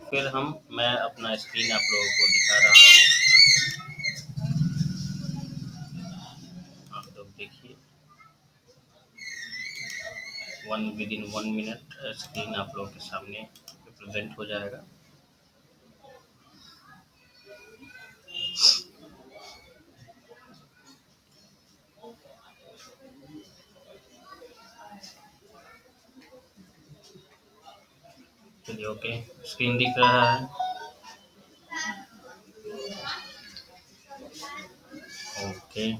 फिर मैं अपना स्क्रीन आप लोगों को दिखा रहा हूँ। आप लोग देखिए, विद इन 1 मिनट स्क्रीन आप लोगों के सामने प्रेजेंट हो जाएगा। चलिए, ओके, स्क्रीन दिख रहा है। ओके,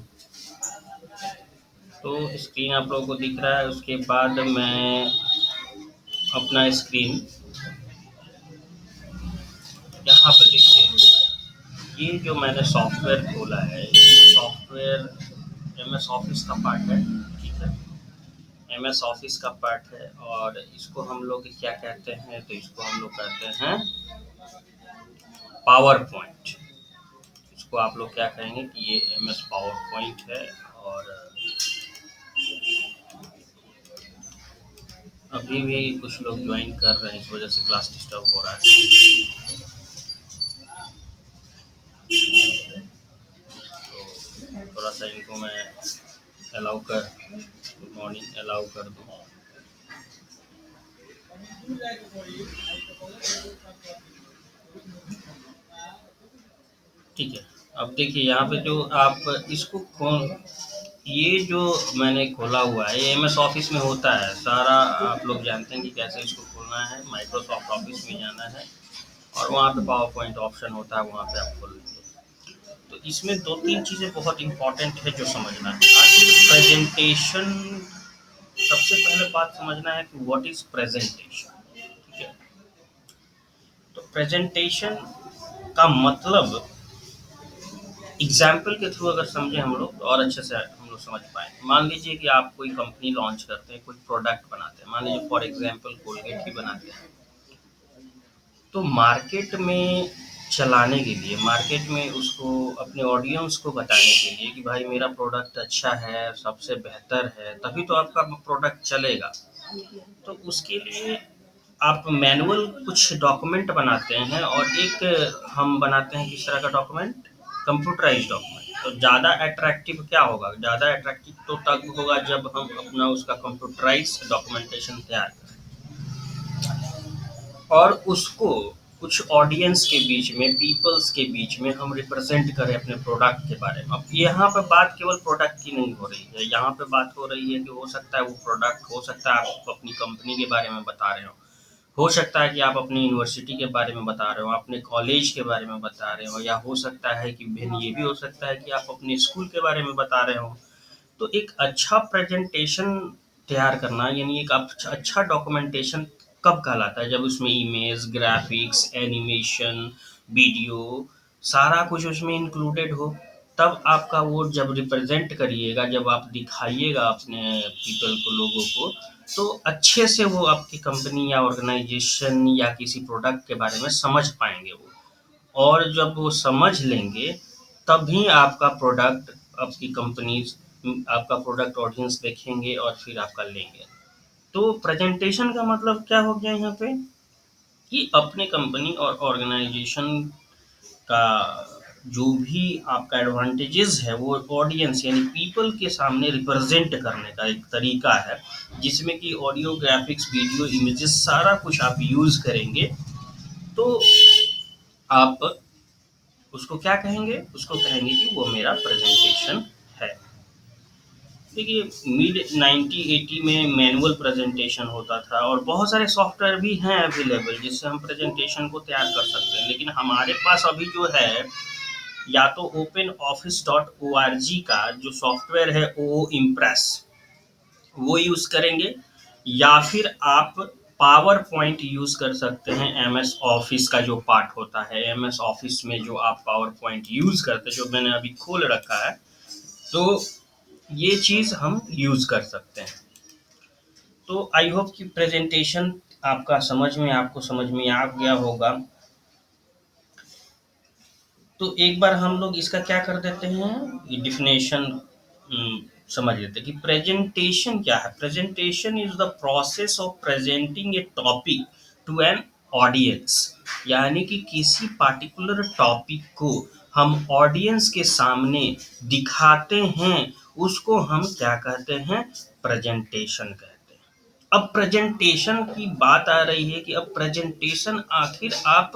तो स्क्रीन आप लोगों को दिख रहा है। उसके बाद मैं अपना स्क्रीन यहाँ पर देखिए, ये जो मैंने सॉफ्टवेयर खोला है, ये सॉफ्टवेयर एम एस ऑफिस का पार्ट है। ठीक है, एम एस ऑफिस का पार्ट है, और इसको हम लोग क्या कहते हैं, तो इसको हम लोग कहते हैं पावर पॉइंट। इसको आप लोग क्या कहेंगे कि ये एम एस पावर पॉइंट है। और अभी भी कुछ लोग ज्वाइन कर रहे हैं, इस वजह से क्लास डिस्टर्ब हो रहा है। तो थोड़ा सा इनको मैं अलाउ कर गुड मॉर्निंग अलाउ कर दूँ। ठीक है, अब देखिए यहाँ पे जो आप इसको खोल, ये जो मैंने खोला हुआ है, ये एम एस ऑफिस में होता है सारा। आप लोग जानते हैं कि कैसे इसको खोलना है। माइक्रोसॉफ्ट ऑफिस में जाना है, और वहाँ पे पावर पॉइंट ऑप्शन होता है, वहाँ पे आप खोल लेंगे। तो इसमें 2-3 चीज़ें बहुत इंपॉर्टेंट है जो समझना है। आखिर प्रेजेंटेशन, सबसे पहले बात समझना है कि व्हाट इज़ प्रेजेंटेशन। ठीक है, तो प्रेजेंटेशन का मतलब एग्जाम्पल के थ्रू अगर समझें हम लोग, तो और अच्छे से हम लोग समझ पाएंगे। मान लीजिए कि आप कोई कंपनी लॉन्च करते हैं, कोई प्रोडक्ट बनाते हैं। मान लीजिए फॉर एग्जाम्पल कोलगेट ही बनाते हैं। तो मार्केट में चलाने के लिए, मार्केट में उसको अपने ऑडियंस को बताने के लिए कि भाई मेरा प्रोडक्ट अच्छा है, सबसे बेहतर है, तभी तो आपका प्रोडक्ट चलेगा। तो उसके लिए आप मैनुअल कुछ डॉक्यूमेंट बनाते हैं, और एक हम बनाते हैं किस तरह का डॉक्यूमेंट, कंप्यूटराइज्ड डॉक्यूमेंट। तो ज़्यादा अट्रैक्टिव क्या होगा, ज़्यादा अट्रैक्टिव तो तब होगा जब हम अपना उसका कंप्यूटराइज्ड डॉक्यूमेंटेशन तैयार करें, और उसको कुछ ऑडियंस के बीच में, पीपल्स के बीच में हम रिप्रेजेंट करें अपने प्रोडक्ट के बारे में। अब यहाँ पे बात केवल प्रोडक्ट की नहीं हो रही है, यहाँ पे बात हो रही है कि हो सकता है वो प्रोडक्ट, हो सकता है आप अपनी कंपनी के बारे में बता रहे हो सकता है कि आप अपनी यूनिवर्सिटी के बारे में बता रहे हो, अपने कॉलेज के बारे में बता रहे हो, या हो सकता है कि भिन्न ये भी हो सकता है कि आप अपने स्कूल के बारे में बता रहे हो। तो एक अच्छा प्रेजेंटेशन तैयार करना, यानी एक अच्छा डॉक्यूमेंटेशन कब कहलाता है, जब उसमें इमेज, ग्राफिक्स, एनिमेशन, वीडियो, सारा कुछ उसमें इंक्लूडेड हो। तब आपका वो जब रिप्रेजेंट करिएगा, जब आप दिखाइएगा अपने पीपल को, लोगों को, तो अच्छे से वो आपकी कंपनी या ऑर्गेनाइजेशन या किसी प्रोडक्ट के बारे में समझ पाएंगे वो। और जब वो समझ लेंगे, तभी आपका प्रोडक्ट, आपकी कंपनी, आपका प्रोडक्ट ऑडियंस देखेंगे और फिर आपका लेंगे। तो प्रेजेंटेशन का मतलब क्या हो गया यहाँ पे, कि अपने कंपनी और ऑर्गेनाइजेशन का जो भी आपका एडवांटेजेस है, वो ऑडियंस यानी पीपल के सामने रिप्रेजेंट करने का एक तरीका है, जिसमें कि ऑडियो, ग्राफिक्स, वीडियो, इमेजेस, सारा कुछ आप यूज़ करेंगे। तो आप उसको क्या कहेंगे, उसको कहेंगे कि वो मेरा प्रेजेंटेशन है। देखिए, मिड 1980 में मैनुअल प्रेजेंटेशन होता था, और बहुत सारे सॉफ्टवेयर भी हैं अवेलेबल जिससे हम प्रेजेंटेशन को तैयार कर सकते हैं। लेकिन हमारे पास अभी जो है, या तो open office dot O R G का जो सॉफ्टवेयर है, वो इम्प्रेस, वो यूज़ करेंगे, या फिर आप पावर पॉइंट यूज़ कर सकते हैं। एम एस ऑफिस का जो पार्ट होता है, एम एस ऑफिस में जो आप पावर पॉइंट यूज़ करते हैं, जो मैंने अभी खोल रखा है, तो ये चीज़ हम यूज़ कर सकते हैं। तो आई होप कि प्रेजेंटेशन आपको समझ में आ गया होगा। तो एक बार हम लोग इसका क्या कर देते हैं, डिफिनेशन समझ लेते हैं कि प्रेजेंटेशन क्या है। Presentation is the process of presenting a topic to an audience. यानी कि किसी पार्टिकुलर टॉपिक को हम ऑडियंस के सामने दिखाते हैं, उसको हम क्या कहते हैं? प्रेजेंटेशन कहते हैं। अब प्रेजेंटेशन की बात आ रही है कि अब प्रेजेंटेशन आखिर आप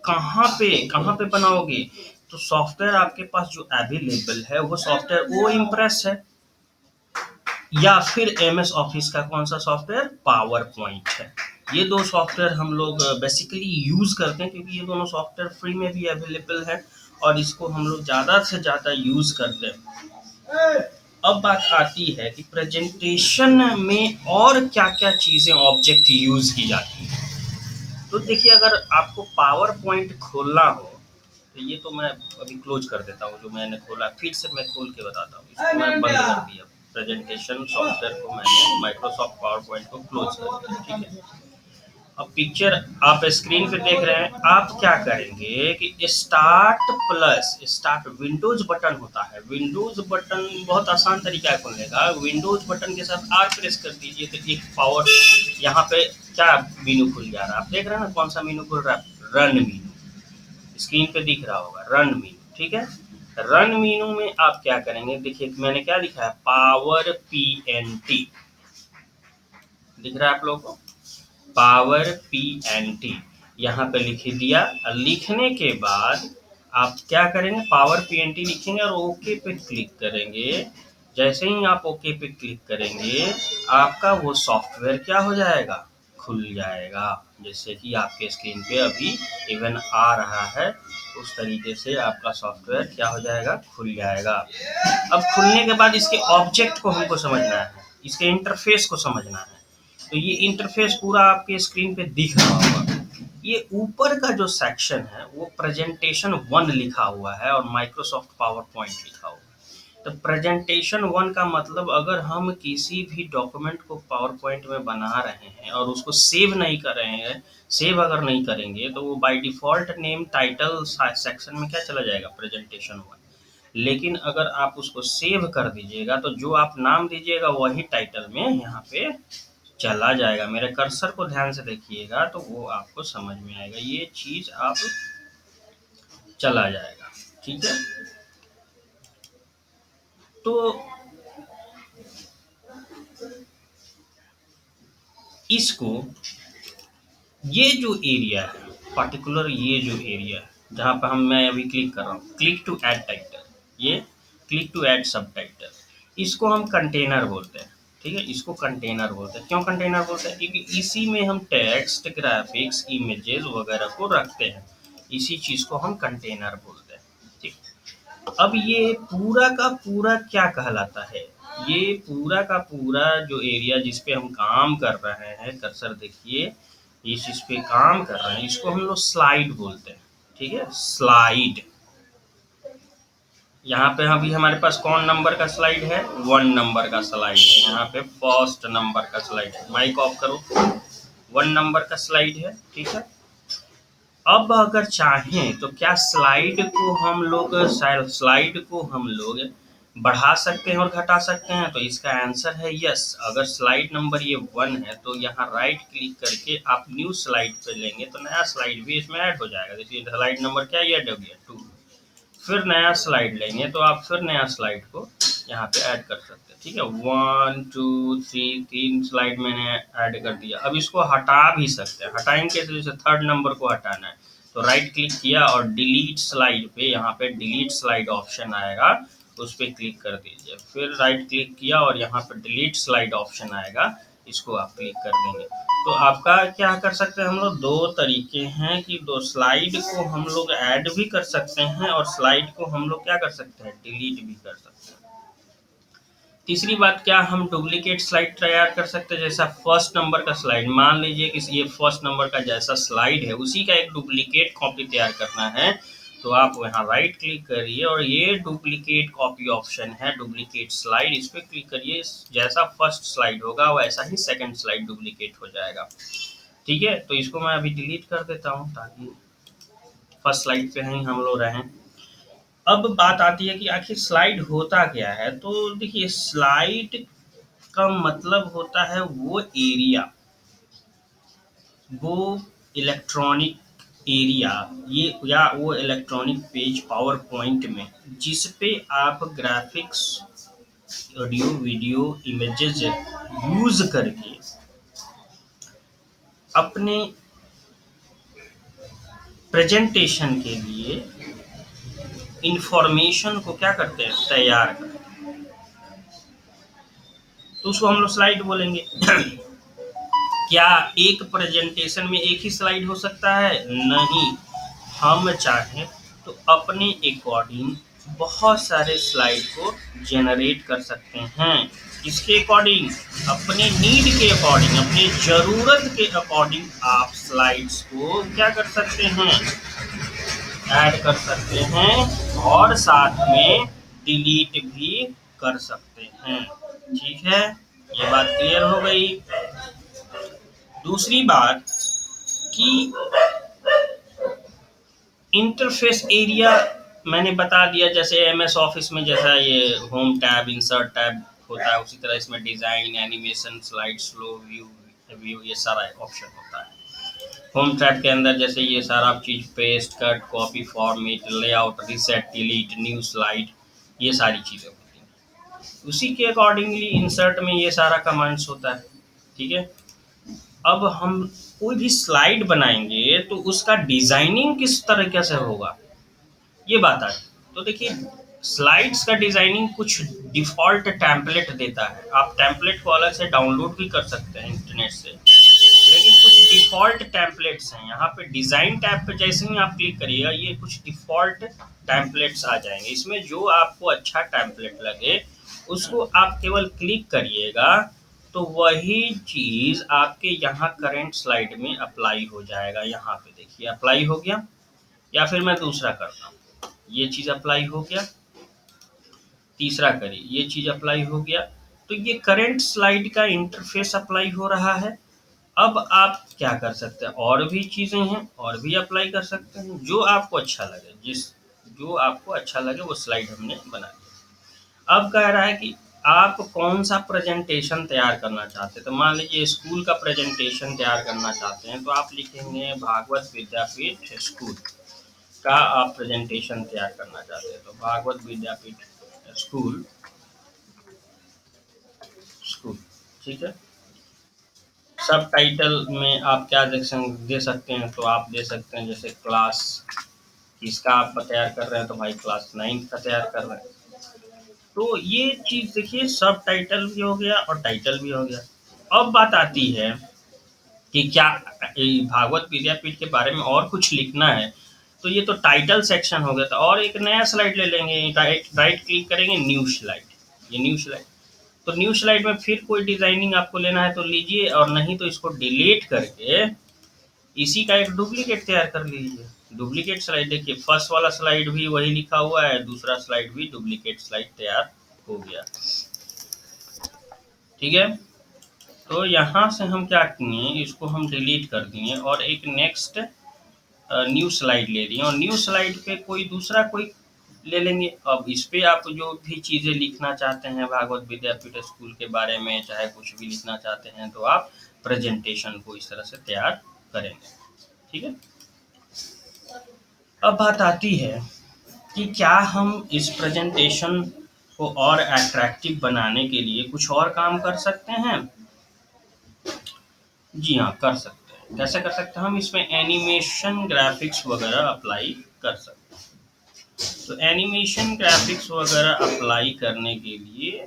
कहाँ पे बनाओगे? तो सॉफ्टवेयर आपके पास जो अवेलेबल है वो सॉफ्टवेयर वो इम्प्रेस है, या फिर एमएस ऑफिस का कौन सा सॉफ्टवेयर? पावर पॉइंट है। ये दो सॉफ्टवेयर हम लोग बेसिकली यूज़ करते हैं, क्योंकि ये दोनों सॉफ्टवेयर फ्री में भी अवेलेबल है और इसको हम लोग ज़्यादा से ज़्यादा यूज़ करते हैं। अब बात आती है कि प्रेजेंटेशन में और क्या-क्या चीज़ें ऑब्जेक्ट यूज़ की जाती हैं। तो देखिए, अगर आपको पावर पॉइंट खोलना हो, तो ये तो मैं अभी क्लोज कर देता हूँ, जो मैंने खोला फिर से मैं खोल के बताता हूँ। इसको मैं बंद कर दिया, प्रेजेंटेशन सॉफ्टवेयर को मैंने माइक्रोसॉफ्ट पावर पॉइंट को क्लोज कर दिया, ठीक है। अब पिक्चर आप स्क्रीन पे देख रहे हैं। आप क्या करेंगे कि स्टार्ट विंडोज बटन होता है। विंडोज बटन बहुत आसान तरीका है खोलने का। विंडोज बटन के साथ आर प्रेस कर दीजिए तो एक पावर यहाँ पे क्या मेनू खुल जा रहा है, आप देख रहे हैं ना? कौन सा मेनू खुल रहा है? रन मेनू। स्क्रीन पे दिख रहा होगा रन मेनू, ठीक है। रन मेनू में आप क्या करेंगे? देखिए मैंने क्या लिखा है, पावर पीएनटी दिख रहा है आप लोगों को? पावर पीएनटी यहाँ पे लिख दिया। और लिखने के बाद आप क्या करेंगे? पावर पीएनटी लिखेंगे और ओके पे क्लिक करेंगे। जैसे ही आप ओके पे क्लिक करेंगे, आपका वो सॉफ्टवेयर क्या हो जाएगा? खुल जाएगा। जैसे कि आपके स्क्रीन पे अभी इवन आ रहा है, उस तरीके से आपका सॉफ्टवेयर क्या हो जाएगा? खुल जाएगा। अब खुलने के बाद इसके ऑब्जेक्ट को हमको समझना है, इसके इंटरफेस को समझना है। तो ये इंटरफेस पूरा आपके स्क्रीन पे दिख रहा होगा। ये ऊपर का जो सेक्शन है वो प्रेजेंटेशन 1 लिखा हुआ है और माइक्रोसॉफ्ट पावर पॉइंट लिखा हुआ है। तो प्रेजेंटेशन 1 का मतलब, अगर हम किसी भी डॉक्यूमेंट को पावर पॉइंट में बना रहे हैं और उसको सेव नहीं कर रहे हैं, सेव अगर नहीं करेंगे तो वो by default name title section में क्या चला जाएगा? प्रेजेंटेशन 1। लेकिन अगर आप उसको सेव कर दीजिएगा तो जो आप नाम दीजिएगा वही टाइटल में यहाँ पे चला जाएगा। मेरे कर्सर को ध्यान से देखिएगा तो वो आपको समझ में आएगा। ये चीज़ आप चला जाएगा, ठीक है। तो इसको, ये जो एरिया है, पर्टिकुलर ये जो एरिया है जहाँ पर मैं अभी क्लिक कर रहा हूँ, क्लिक टू ऐड टाइटल, ये क्लिक टू ऐड सब टाइटल, इसको हम कंटेनर बोलते हैं, ठीक है। इसको कंटेनर बोलते हैं। क्यों कंटेनर बोलते हैं? क्योंकि इसी में हम टेक्स्ट, ग्राफिक्स, इमेजेस वगैरह को रखते हैं। इसी चीज़ को हम कंटेनर बोलते हैं, ठीक। अब ये पूरा का पूरा क्या कहलाता है? ये पूरा का पूरा जो एरिया जिस पे हम काम कर रहे हैं, कर्सर देखिए, इस पे काम कर रहे हैं, इसको हम लोग स्लाइड बोलते हैं, ठीक है। स्लाइड। यहाँ पे अभी हमारे पास कौन नंबर का स्लाइड है? 1 नंबर का स्लाइड है। यहाँ पे फर्स्ट नंबर का स्लाइड है। माइक ऑफ करो। 1 नंबर का स्लाइड है, ठीक है। अब अगर चाहें तो क्या स्लाइड को हम लोग बढ़ा सकते हैं और घटा सकते हैं? तो इसका आंसर है यस। अगर स्लाइड नंबर ये 1 है तो यहाँ राइट क्लिक करके आप न्यू स्लाइड पे लेंगे तो नया स्लाइड भी इसमें ऐड हो जाएगा। देखिए स्लाइड नंबर क्या ये ऐड हो गया? 2। फिर नया स्लाइड लेंगे तो आप फिर नया स्लाइड को यहाँ पे ऐड कर सकते हैं, ठीक है। 1 2 3 3 स्लाइड मैंने ऐड कर दिया। अब इसको हटा भी सकते हैं। हटाएंगे तो जैसे 3rd नंबर को हटाना है तो राइट क्लिक किया और डिलीट स्लाइड पे, यहाँ पे डिलीट स्लाइड ऑप्शन आएगा, उस पर क्लिक कर दीजिए। फिर राइट क्लिक किया और यहाँ पर डिलीट स्लाइड ऑप्शन आएगा, इसको आप क्लिक कर देंगे। तो आपका क्या कर सकते हैं हम लोग? 2 तरीके हैं कि 2 स्लाइड को हम लोग ऐड भी कर सकते हैं और स्लाइड को हम लोग क्या कर सकते हैं? डिलीट भी कर सकते हैं। तीसरी बात, क्या हम डुप्लीकेट स्लाइड तैयार कर सकते हैं? जैसा फर्स्ट नंबर का स्लाइड, मान लीजिए कि ये फर्स्ट नंबर का जैसा स्लाइड है उसी का एक डुप्लीकेट कॉपी तैयार करना है, तो आप यहाँ राइट क्लिक करिए और ये डुप्लीकेट कॉपी ऑप्शन है, डुप्लीकेट स्लाइड, इस पर क्लिक करिए। जैसा फर्स्ट स्लाइड होगा वैसा ही सेकंड स्लाइड डुप्लीकेट हो जाएगा, ठीक है। तो इसको मैं अभी डिलीट कर देता हूँ ताकि फर्स्ट स्लाइड पे ही हम लोग रहें। अब बात आती है कि आखिर स्लाइड होता क्या है? तो देखिए, स्लाइड का मतलब होता है वो एरिया, वो इलेक्ट्रॉनिक एरिया ये या वो इलेक्ट्रॉनिक पेज पावर पॉइंट में जिस पे आप graphics, audio, video, images use करके अपने प्रेजेंटेशन के लिए इंफॉर्मेशन को क्या करते हैं, तैयार करते हैं। तो उसको हम लोग स्लाइड बोलेंगे। क्या एक प्रेजेंटेशन में एक ही स्लाइड हो सकता है? नहीं, हम चाहें तो अपने अकॉर्डिंग बहुत सारे स्लाइड को जनरेट कर सकते हैं। किसके अकॉर्डिंग? अपने नीड के अकॉर्डिंग, अपने ज़रूरत के अकॉर्डिंग आप स्लाइड्स को क्या कर सकते हैं, ऐड कर सकते हैं और साथ में डिलीट भी कर सकते हैं। ठीक है, ये बात क्लियर हो गई। दूसरी बात कि इंटरफेस एरिया मैंने बता दिया, जैसे एमएस ऑफिस में जैसा ये होम टैब, इंसर्ट टैब होता है, उसी तरह इसमें design, animation, slide, slow view, view, ये सारा ऑप्शन होता है। होम टैब के अंदर जैसे ये सारा चीज़, paste, cut, copy, format, layout, reset, delete, new slide, ये सारी चीज़ें होती हैं। उसी के अकॉर्डिंगली इंसर्ट में ये सारा कमांड्स होता है। ठीक है, अब हम कोई भी स्लाइड बनाएंगे तो उसका डिजाइनिंग किस तरीके से होगा, ये बात है। तो देखिए, स्लाइड्स का डिजाइनिंग कुछ डिफॉल्ट टेम्पलेट देता है। आप टेम्पलेट को अलग से डाउनलोड भी कर सकते हैं इंटरनेट से, लेकिन कुछ डिफॉल्ट टेम्पलेट्स हैं। यहाँ पे डिजाइन टैब पे जैसे ही आप क्लिक करिएगा, ये कुछ डिफॉल्ट टेम्पलेट्स आ जाएंगे। इसमें जो आपको अच्छा टेम्पलेट लगे उसको आप केवल क्लिक करिएगा, तो वही चीज आपके यहाँ करंट स्लाइड में अप्लाई हो जाएगा। यहाँ पे देखिए अप्लाई हो गया, या फिर मैं दूसरा करता हूँ, ये चीज अप्लाई हो गया, तीसरा करिए, ये चीज अप्लाई हो गया। तो ये करंट स्लाइड का इंटरफेस अप्लाई हो रहा है। अब आप क्या कर सकते हैं, और भी चीजें हैं, और भी अप्लाई कर सकते हैं, जो आपको अच्छा लगे, जो आपको अच्छा लगे वो स्लाइड हमने बना दिया। अब कह रहा है कि आप कौन सा प्रेजेंटेशन तैयार करना चाहते हैं। तो मान लीजिए स्कूल का प्रेजेंटेशन तैयार करना चाहते हैं, तो आप लिखेंगे भागवत विद्यापीठ स्कूल का आप प्रेजेंटेशन तैयार करना चाहते हैं। तो भागवत विद्यापीठ स्कूल, स्कूल, ठीक है। सब टाइटल में आप क्या दे सकते हैं, तो आप दे सकते हैं जैसे क्लास, इसका आप तैयार कर रहे हैं तो भाई क्लास 9 का तैयार कर रहे हैं। तो ये चीज़ देखिए, सब टाइटल भी हो गया और टाइटल भी हो गया। अब बात आती है कि क्या भागवत विद्यापीठ के बारे में और कुछ लिखना है, तो ये तो टाइटल सेक्शन हो गया था। और एक नया स्लाइड ले लेंगे, राइट क्लिक करेंगे, न्यू स्लाइड, ये न्यू स्लाइड। तो न्यू स्लाइड में फिर कोई डिजाइनिंग आपको लेना है तो लीजिए, और नहीं तो इसको डिलीट करके इसी का एक डुप्लीकेट तैयार कर लीजिए। डुप्लीकेट स्लाइड देखिए, फर्स्ट वाला स्लाइड भी वही लिखा हुआ है, दूसरा स्लाइड भी डुप्लीकेट स्लाइड तैयार हो गया। ठीक है, तो यहाँ से हम क्या किए, इसको हम डिलीट कर दिए और एक नेक्स्ट न्यू स्लाइड ले लिए, और न्यू स्लाइड पे कोई दूसरा कोई ले लेंगे। अब इस पे आप जो भी चीज़ें लिखना चाहते हैं भागवत विद्यापीठ स्कूल के बारे में, चाहे कुछ भी लिखना चाहते हैं, तो आप प्रेजेंटेशन को इस तरह से तैयार करेंगे। ठीक है, अब बात आती है कि क्या हम इस प्रेजेंटेशन को और अट्रैक्टिव बनाने के लिए कुछ और काम कर सकते हैं। जी हाँ, कर सकते हैं। कैसे कर सकते हैं, हम इसमें एनिमेशन ग्राफिक्स वगैरह अप्लाई कर सकते हैं। तो एनिमेशन ग्राफिक्स वगैरह अप्लाई करने के लिए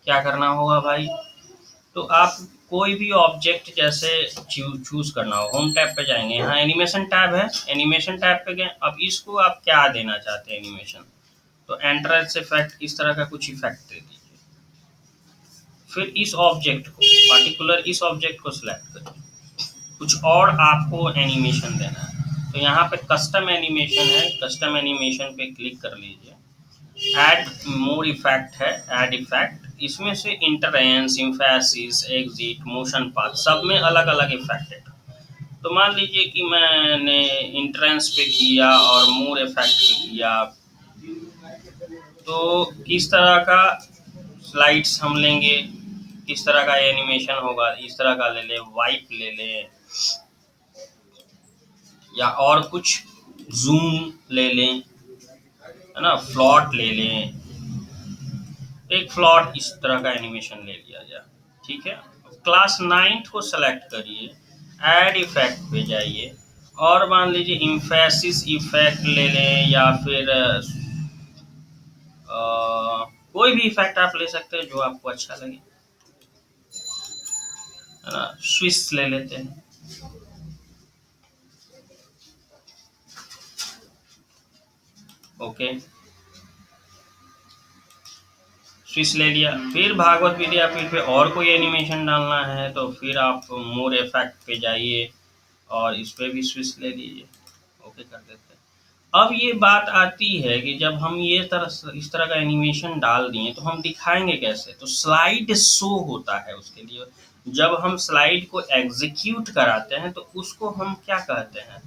क्या करना होगा भाई, तो आप कोई भी ऑब्जेक्ट जैसे चूज करना हो, होम टैब पे जाएंगे, यहाँ एनिमेशन टैब है, एनिमेशन टैब पे गए। अब इसको आप क्या देना चाहते हैं एनिमेशन, तो एंट्रेंस इफेक्ट, इस तरह का कुछ इफेक्ट दे दीजिए। फिर इस ऑब्जेक्ट को पर्टिकुलर, इस ऑब्जेक्ट को सिलेक्ट करिए, कुछ और आपको एनिमेशन देना है, तो यहाँ पे कस्टम एनिमेशन है, कस्टम एनिमेशन पे क्लिक कर लीजिए। ऐड मोर इफेक्ट है, ऐड इफेक्ट, इसमें से entrance, emphasis, exit, motion path, सब में अलग अलग इफेक्ट है। तो मान लीजिए कि मैंने इंट्रेंस पे किया और मोर इफेक्ट पे किया, तो किस तरह का स्लाइड्स हम लेंगे, किस तरह का एनिमेशन होगा, इस तरह का ले लें, वाइप ले लें, या और कुछ जूम ले लें, है ना, फ्लॉट ले लें, एक फ्लॉट इस तरह का एनिमेशन ले लिया जाए। ठीक है, क्लास 9th को सेलेक्ट करिए, ऐड इफेक्ट पे जाइए और मान लीजिए इम्फेसिस इफेक्ट ले लें या फिर कोई भी इफेक्ट आप ले सकते हैं जो आपको अच्छा लगे, है ना। स्विस ले लेते हैं, ओके, स्विच ले लिया। फिर भागवत विद्यापीठ पे और कोई एनिमेशन डालना है तो फिर आप मोर इफेक्ट पे जाइए और इस पे भी स्विच ले लीजिए, ओके कर देते हैं। अब ये बात आती है कि जब हम ये तरह इस तरह का एनिमेशन डाल दिए तो हम दिखाएंगे कैसे, तो स्लाइड शो होता है उसके लिए। जब हम स्लाइड को एग्जीक्यूट कराते हैं तो उसको हम क्या कहते हैं,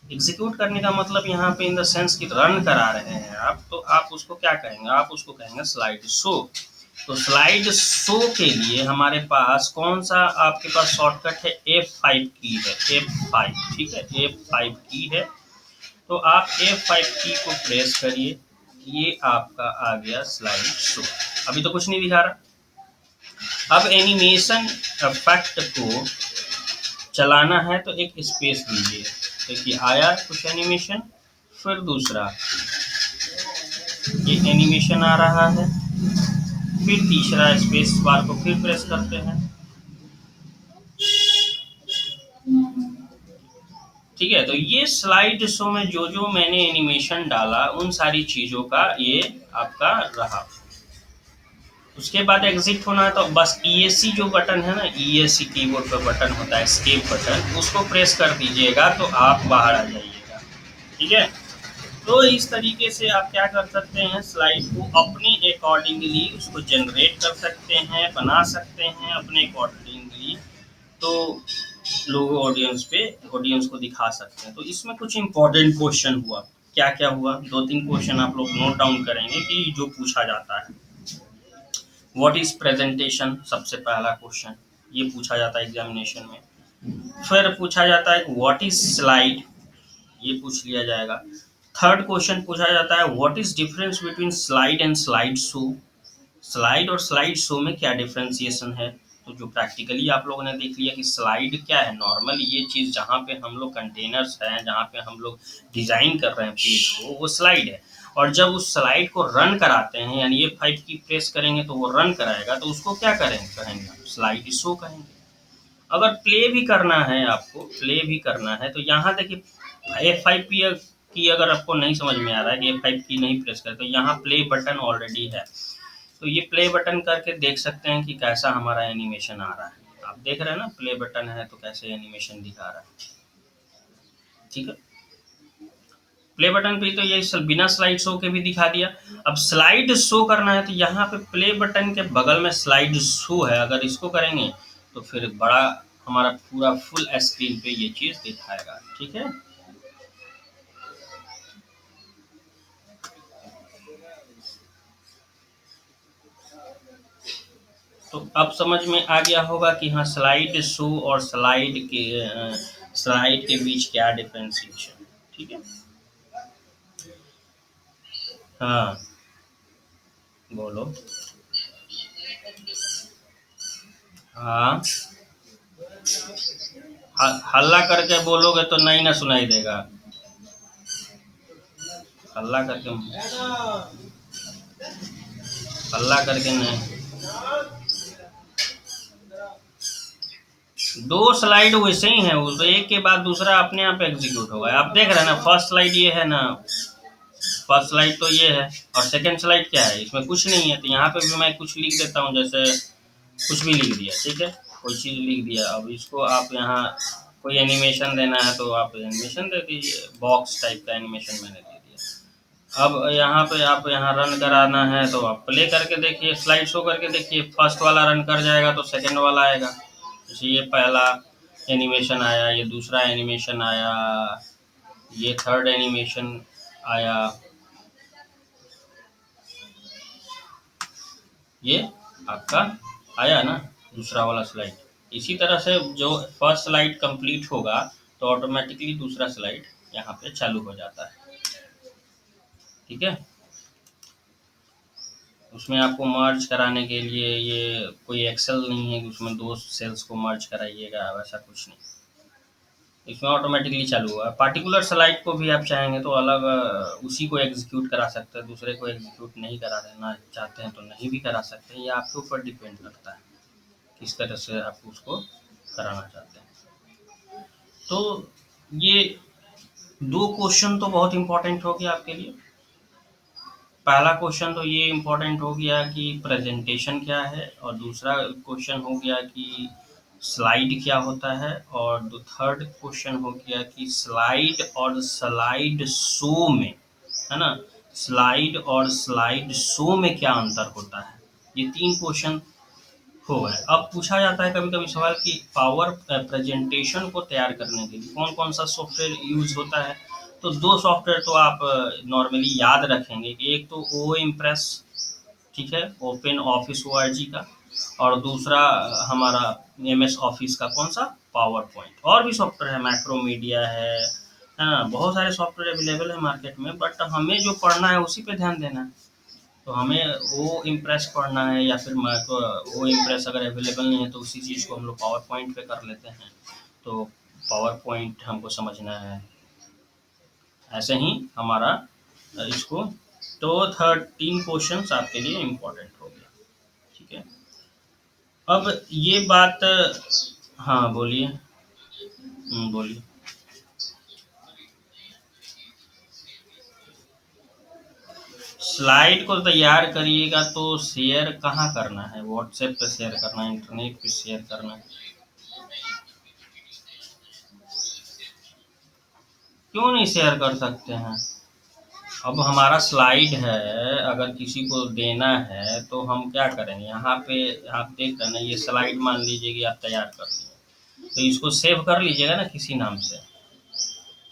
एग्जीक्यूट करने का मतलब यहाँ पे इन द सेंस कि रन करा रहे हैं आप, तो आप उसको क्या कहेंगे, आप उसको कहेंगे स्लाइड शो। तो स्लाइड शो के लिए हमारे पास कौन सा आपके पास शॉर्टकट है, F5 की है, F5, ठीक है, F5 की है। तो आप F5 की को प्रेस करिए, ये आपका आ गया स्लाइड शो। अभी तो कुछ नहीं दिखा रहा। अब एनिमेशन इफेक्ट को चलाना है तो एक स्पेस दीजिए। देखिए आया कुछ एनिमेशन, फिर दूसरा ये एनिमेशन आ रहा है, फिर तीसरा स्पेस बार को फिर प्रेस करते हैं। ठीक है, तो ये स्लाइड शो में जो जो मैंने एनिमेशन डाला उन सारी चीजों का ये आपका रहा। उसके बाद एग्जिट होना है तो बस ESC जो बटन है ना, ESC कीबोर्ड पर बटन होता है, एस्केप बटन, उसको प्रेस कर दीजिएगा तो आप बाहर आ जाइएगा। ठीक है, तो इस तरीके से आप क्या कर सकते हैं, स्लाइड को अपने अकॉर्डिंगली उसको जनरेट कर सकते हैं, बना सकते हैं अपने अकॉर्डिंगली। तो लोगों ऑडियंस को दिखा सकते हैं। तो इसमें कुछ इंपॉर्टेंट क्वेश्चन हुआ, क्या क्या हुआ, 2-3 क्वेश्चन आप लोग नोट डाउन करेंगे कि जो पूछा जाता है। व्हाट इज प्रेजेंटेशन, सबसे पहला क्वेश्चन ये पूछा जाता है एग्जामिनेशन में। फिर पूछा जाता है व्हाट इज स्लाइड, ये पूछ लिया जाएगा। थर्ड क्वेश्चन पूछा जाता है what is difference between slide and slide show, slide और स्लाइड शो में क्या डिफरेंशिएशन है। तो जो प्रैक्टिकली आप लोगों ने देख लिया कि स्लाइड क्या है, नॉर्मल ये चीज़ जहाँ पे हम लोग कंटेनर्स हैं, जहाँ पे हम लोग डिज़ाइन कर रहे हैं पेज को, वो स्लाइड है। और जब उस स्लाइड को रन कराते हैं, यानी ये 5 की प्रेस करेंगे तो वो रन कराएगा, तो उसको क्या कहेंगे स्लाइड शो कहेंगे। अगर प्ले भी करना है, आपको प्ले भी करना है तो यहाँ देखिए F5 की अगर आपको नहीं समझ में आ रहा है कि F5 की नहीं प्रेस करे तो यहाँ प्ले बटन ऑलरेडी है, तो ये प्ले बटन करके देख सकते हैं कि कैसा हमारा एनिमेशन आ रहा है। आप देख रहे हैं ना, प्ले बटन है तो कैसे एनिमेशन दिखा रहा है। ठीक है, प्ले बटन पे तो ये बिना स्लाइड शो के भी दिखा दिया। अब स्लाइड शो करना है तो यहाँ पे प्ले बटन के बगल में स्लाइड शो है, अगर इसको करेंगे तो फिर बड़ा हमारा पूरा फुल स्क्रीन पे ये चीज दिखाएगा। ठीक है, तो अब समझ में आ गया होगा कि हाँ स्लाइड शो और स्लाइड के बीच क्या डिफरेंशिएशन। ठीक है, हाँ बोलो। हाँ, हल्ला करके बोलोगे तो नहीं ना सुनाई देगा, हल्ला करके, हल्ला करके नहीं। दो स्लाइड वैसे ही है, वो तो एक के बाद दूसरा अपने आप एग्जीक्यूट होगा। आप देख रहे हैं ना, फर्स्ट स्लाइड ये है ना, फर्स्ट स्लाइड तो ये है और सेकंड स्लाइड क्या है, इसमें कुछ नहीं है। तो यहाँ पे भी मैं कुछ लिख देता हूँ, जैसे कुछ भी लिख दिया, ठीक है, कोई चीज़ लिख दिया। अब इसको आप यहाँ कोई एनिमेशन देना है तो आप एनिमेशन दे दीजिए, बॉक्स टाइप का एनिमेशन मैंने दे दिया। अब यहाँ पे आप यहाँ रन कराना है तो आप प्ले करके देखिए, स्लाइड शो करके देखिए, फर्स्ट वाला रन कर जाएगा तो सेकंड वाला आएगा। जैसे ये पहला एनिमेशन आया, ये दूसरा एनिमेशन आया, ये थर्ड एनिमेशन आया, ये आपका आया ना दूसरा वाला स्लाइड। इसी तरह से जो फर्स्ट स्लाइड कंप्लीट होगा तो ऑटोमेटिकली दूसरा स्लाइड यहाँ पे चालू हो जाता है। ठीक है, उसमें आपको मर्ज कराने के लिए ये कोई एक्सेल नहीं है कि उसमें दो सेल्स को मर्ज कराइएगा, वैसा कुछ नहीं, इसमें ऑटोमेटिकली चालू हुआ है। पार्टिकुलर स्लाइड को भी आप चाहेंगे तो अलग उसी को एग्जीक्यूट करा सकते हैं, दूसरे को एग्जीक्यूट नहीं करा देना चाहते हैं तो नहीं भी करा सकते हैं, ये आपके ऊपर डिपेंड करता है किस तरह से आप उसको कराना चाहते हैं। तो ये दो क्वेश्चन तो बहुत इंपॉर्टेंट हो गया आपके लिए। पहला क्वेश्चन तो ये इम्पोर्टेंट हो गया कि प्रेजेंटेशन क्या है, और दूसरा क्वेश्चन हो गया कि स्लाइड क्या होता है, और जो थर्ड क्वेश्चन हो गया कि स्लाइड और स्लाइड शो में, है ना, स्लाइड और स्लाइड शो में क्या अंतर होता है। ये तीन क्वेश्चन हो गए। अब पूछा जाता है कभी कभी सवाल कि पावर प्रेजेंटेशन को तैयार करने के लिए कौन कौन सा सॉफ्टवेयर यूज होता है। तो दो सॉफ्टवेयर तो आप नॉर्मली याद रखेंगे कि एक तो ओ इम्प्रेस, ठीक है, ओपन ऑफिस ORG का, और दूसरा हमारा MS ऑफिस का कौन सा, पावर पॉइंट। और भी सॉफ्टवेयर है, मैक्रोमीडिया है ना, बहुत सारे सॉफ्टवेयर अवेलेबल है मार्केट में, बट हमें जो पढ़ना है उसी पे ध्यान देना है। तो हमें वो इम्प्रेस पढ़ना है, या फिर वो इम्प्रेस अगर अवेलेबल नहीं है तो उसी चीज़ को हम लोग पावर पॉइंट पे कर लेते हैं। तो पावर पॉइंट हमको समझना है, ऐसे ही हमारा इसको, तो 13 क्वेश्चंस आपके लिए इम्पोर्टेंट हो गया। ठीक है, अब ये बात, हाँ बोलिए, बोलिए। स्लाइड को तैयार करिएगा तो शेयर कहाँ करना है, व्हाट्सएप पे शेयर करना है, इंटरनेट पे शेयर करना है, क्यों नहीं शेयर कर सकते हैं। अब हमारा स्लाइड है, अगर किसी को देना है तो हम क्या करेंगे, यहाँ पे आप देख रहे हैं ना, ये स्लाइड मान लीजिए कि आप तैयार कर लिए, तो इसको सेव कर लीजिएगा ना किसी नाम से।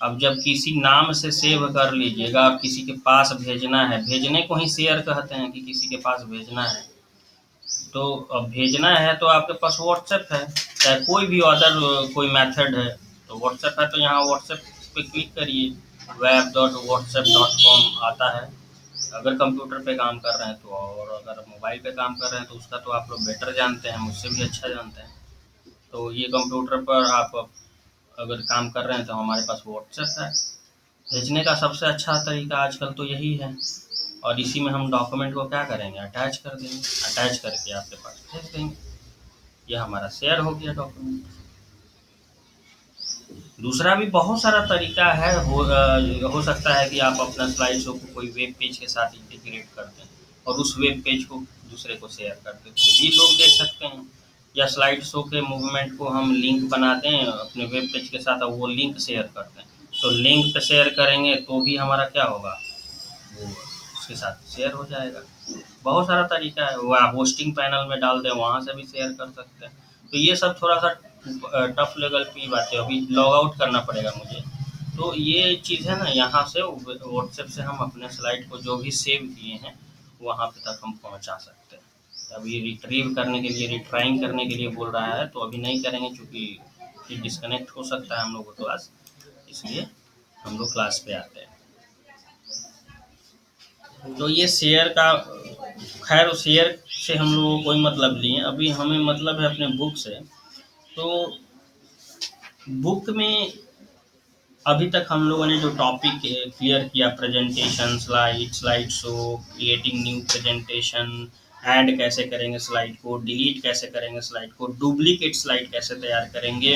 अब जब किसी नाम से सेव कर लीजिएगा, अब किसी के पास भेजना है, भेजने को ही शेयर कहते हैं कि किसी के पास भेजना है। तो अब भेजना है तो आपके पास व्हाट्सएप है, चाहे कोई भी अदर कोई मेथड है, तो व्हाट्सएप है तो यहाँ व्हाट्सएप पे क्लिक करिए, web.whatsapp.com आता है। अगर कंप्यूटर पे काम कर रहे हैं तो, और अगर मोबाइल पे काम कर रहे हैं तो उसका तो आप लोग बेटर जानते हैं, मुझसे भी अच्छा जानते हैं। तो ये कंप्यूटर पर आप अगर काम कर रहे हैं तो हमारे पास व्हाट्सएप है। भेजने का सबसे अच्छा तरीका आजकल तो यही है, और इसी में हम डॉक्यूमेंट को क्या करेंगे, अटैच कर देंगे, अटैच करके आपके पास भेज देंगे, ये हमारा शेयर हो गया डॉक्यूमेंट। दूसरा भी बहुत सारा तरीका है, हो सकता है कि आप अपना स्लाइड शो को कोई वेब पेज के साथ इंटीग्रेट कर दें और उस वेब पेज को दूसरे को शेयर कर दें, तो भी लोग देख सकते हैं। या स्लाइड शो के मूवमेंट को हम लिंक बना दें अपने वेब पेज के साथ और वो लिंक शेयर कर दें, तो लिंक पे शेयर करेंगे तो भी हमारा क्या होगा, वो उसके साथ शेयर हो जाएगा। बहुत सारा तरीका है, वो आप होस्टिंग पैनल में डाल दें, वहाँ से भी शेयर कर सकते हैं। तो ये सब थोड़ा सा टफ लेवल की बात है, अभी लॉग आउट करना पड़ेगा मुझे। तो ये चीज़ है ना, यहाँ से व्हाट्सएप से हम अपने स्लाइड को जो भी सेव किए हैं वहाँ पे तक हम पहुँचा सकते हैं। अभी रिट्रीव करने के लिए, रिट्राइंग करने के लिए बोल रहा है, तो अभी नहीं करेंगे क्योंकि फिर डिस्कनेक्ट हो सकता है हम लोग का क्लास, इसलिए हम लोग क्लास पे आते हैं। तो ये शेयर का, खैर शेयर से हम लोगों को कोई मतलब नहीं है, अभी हमें मतलब है अपने बुक से। तो बुक में अभी तक हम लोगों ने जो टॉपिक क्लियर किया, presentation, slide show, creating new presentation, add कैसे करेंगे स्लाइड को, डिलीट कैसे करेंगे स्लाइड को, डुप्लीकेट स्लाइड कैसे तैयार करेंगे,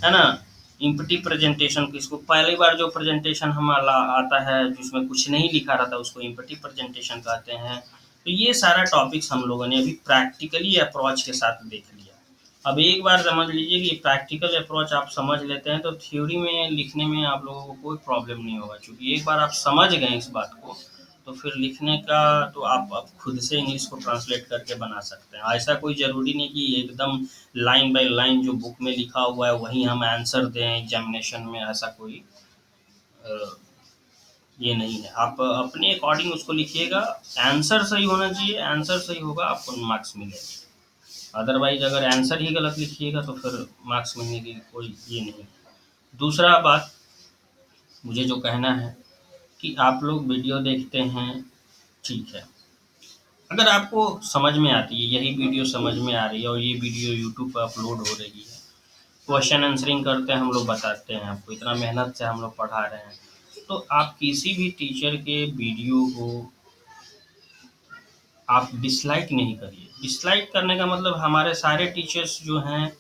है ना, इम्पटी प्रेजेंटेशन, किसको पहली बार जो प्रेजेंटेशन हमारा आता है जिसमें कुछ नहीं लिखा रहता उसको इम्पटी प्रेजेंटेशन कहते हैं। तो ये सारा टॉपिक्स हम लोगों ने अभी प्रैक्टिकली अप्रोच के साथ देख लिया। अब एक बार समझ लीजिए कि प्रैक्टिकल अप्रोच आप समझ लेते हैं तो थ्योरी में लिखने में आप लोगों को कोई प्रॉब्लम नहीं होगा, क्योंकि एक बार आप समझ गए इस बात को तो फिर लिखने का तो आप खुद से इंग्लिश को ट्रांसलेट करके बना सकते हैं। ऐसा कोई ज़रूरी नहीं कि एकदम लाइन बाय लाइन जो बुक में लिखा हुआ है वही हम आंसर दें एग्जामिनेशन में, ऐसा कोई अ, ये नहीं है। आप अपने अकॉर्डिंग उसको लिखिएगा, आंसर सही होना चाहिए, आंसर सही होगा आपको मार्क्स मिलेंगे। अदरवाइज अगर आंसर ही गलत लिखिएगा तो फिर मार्क्स मिलने की कोई ये नहीं है। दूसरा बात मुझे जो कहना है कि आप लोग वीडियो देखते हैं, ठीक है। अगर आपको समझ में आती है, यही वीडियो समझ में आ रही है और ये वीडियो यूट्यूब पर अपलोड हो रही है, क्वेश्चन आंसरिंग करते हैं हम लोग, बताते हैं आपको, इतना मेहनत से हम लोग पढ़ा रहे हैं, तो आप किसी भी टीचर के वीडियो को आप डिसलाइक नहीं करिए। डिसलाइक करने का मतलब हमारे सारे टीचर्स जो हैं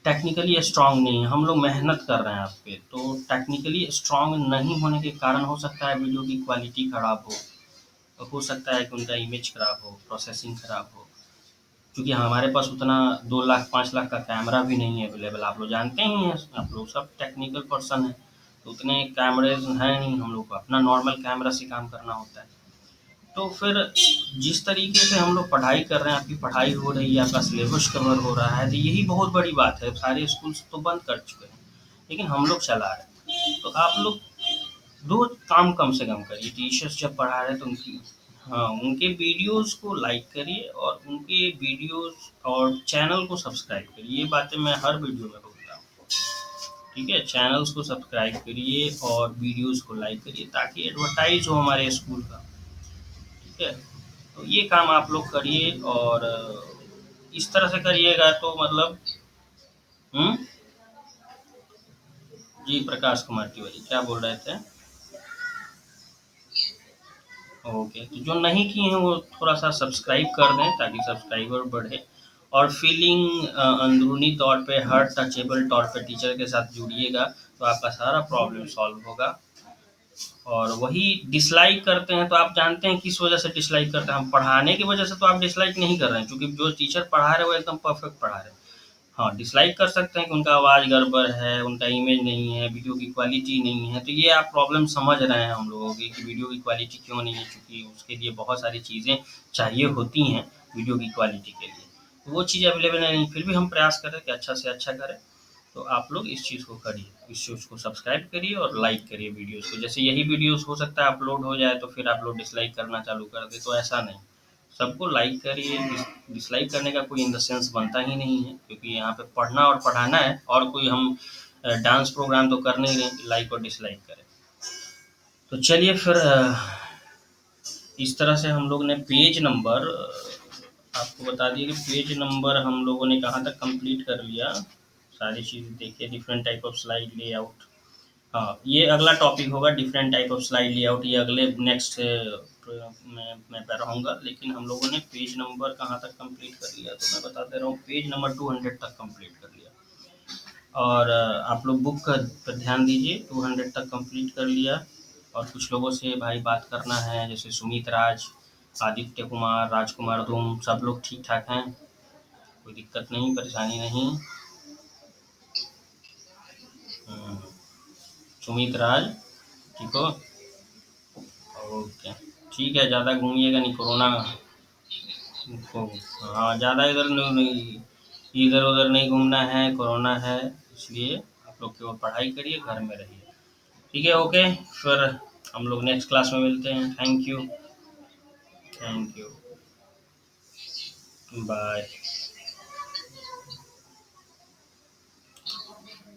टेक्निकली स्ट्रांग नहीं है, हम लोग मेहनत कर रहे हैं आप पे, तो टेक्निकली स्ट्रांग नहीं होने के कारण हो सकता है वीडियो की क्वालिटी खराब हो सकता है कि उनका इमेज खराब हो, प्रोसेसिंग खराब हो, क्योंकि हमारे पास उतना 2 लाख 5 लाख का कैमरा भी नहीं है अवेलेबल। आप लोग जानते ही हैं, आप लोग सब टेक्निकल पर्सन हैं, तो उतने कैमरेज हैं नहीं, हम लोग को अपना नॉर्मल कैमरा से काम करना होता है। तो फिर जिस तरीके से हम लोग पढ़ाई कर रहे हैं, आपकी पढ़ाई हो रही है, आपका सिलेबस कवर हो रहा है, तो यही बहुत बड़ी बात है। सारे स्कूल्स तो बंद कर चुके हैं, लेकिन हम लोग चला रहे हैं। तो आप लोग 2 काम कम से कम करिए, टीचर्स जब पढ़ा रहे हैं तो उनकी, हाँ, उनके वीडियोज़ को लाइक करिए और उनके वीडियोज़ और चैनल को सब्सक्राइब करिए। ये बातें मैं हर वीडियो में बोलता हूँ, ठीक है? चैनल्स को सब्सक्राइब करिए और वीडियोज़ को लाइक करिए ताकि एडवर्टाइज़ हो हमारे स्कूल का, ठीक है? तो ये काम आप लोग करिए और इस तरह से करिएगा तो मतलब हुँ? जी, प्रकाश कुमार तिवारी, क्या बोल रहे थे? ओके, तो जो नहीं किए हैं वो थोड़ा-सा सब्सक्राइब कर दें ताकि सब्सक्राइबर बढ़े और फीलिंग अंदरूनी तौर पे हर टचेबल तौर पे टीचर के साथ जुड़िएगा, तो आपका सारा प्रॉब्लम सॉल्व होगा। और वही डिसलाइक करते हैं, तो आप जानते हैं किस वजह से डिसलाइक करते हैं। हम पढ़ाने की वजह से तो आप डिसलाइक नहीं कर रहे हैं, क्योंकि जो टीचर पढ़ा रहे हैं वो एकदम परफेक्ट पढ़ा रहे हैं। हाँ, डिसलाइक कर सकते हैं कि उनका आवाज़ गड़बड़ है, उनका इमेज नहीं है, वीडियो की क्वालिटी नहीं है, तो ये आप प्रॉब्लम समझ रहे हैं हम लोगों की कि वीडियो की क्वालिटी क्यों नहीं है, चूँकि उसके लिए बहुत सारी चीज़ें चाहिए होती हैं वीडियो की क्वालिटी के लिए। तो वो चीज़ अवेलेबल नहीं, फिर भी हम प्रयास करें कि अच्छा से अच्छा करें। तो आप लोग इस चीज़ को करिए, इस चीज़ को सब्सक्राइब करिए और लाइक करिए वीडियोज़ को। जैसे यही वीडियोज़ हो सकता है अपलोड हो जाए तो फिर आप लोग डिसलाइक करना चालू कर दें, तो ऐसा नहीं। सबको लाइक करिए, डिसलाइक करने का कोई इन द सेंस बनता ही नहीं है, क्योंकि यहाँ पे पढ़ना और पढ़ाना है, और कोई हम डांस प्रोग्राम तो कर नहीं रहे कि लाइक और डिसलाइक करें। तो चलिए फिर इस तरह से हम लोग ने पेज नंबर आपको बता दिए कि पेज नंबर हम लोगों ने कहाँ तक कंप्लीट कर लिया। सारी चीज़ें देखिए, different type of slide layout, हाँ, ये अगला टॉपिक होगा, different type of slide layout, ये अगले नेक्स्ट मैं पे रहूँगा। लेकिन हम लोगों ने पेज नंबर कहाँ तक कंप्लीट कर लिया, तो मैं बता दे रहा हूँ, पेज नंबर 200 तक कंप्लीट कर लिया। और आप लोग बुक पर ध्यान दीजिए, 200 तक कंप्लीट कर लिया। और कुछ लोगों से भाई बात करना है, जैसे सुमित राज, आदित्य कुमार, राजकुमार धूम, सब लोग ठीक ठाक हैं, कोई दिक्कत नहीं, परेशानी नहीं। हम्म, सुमित राज, ठीक हो? ओके, ठीक है, ज़्यादा घूमिएगा नहीं, कोरोना को, हाँ, ज़्यादा इधर नहीं, इधर उधर नहीं घूमना है, कोरोना है, इसलिए आप लोग केवल पढ़ाई करिए, घर में रहिए। ठीक है, ओके, फिर हम लोग नेक्स्ट क्लास में मिलते हैं। Thank you, thank you, bye.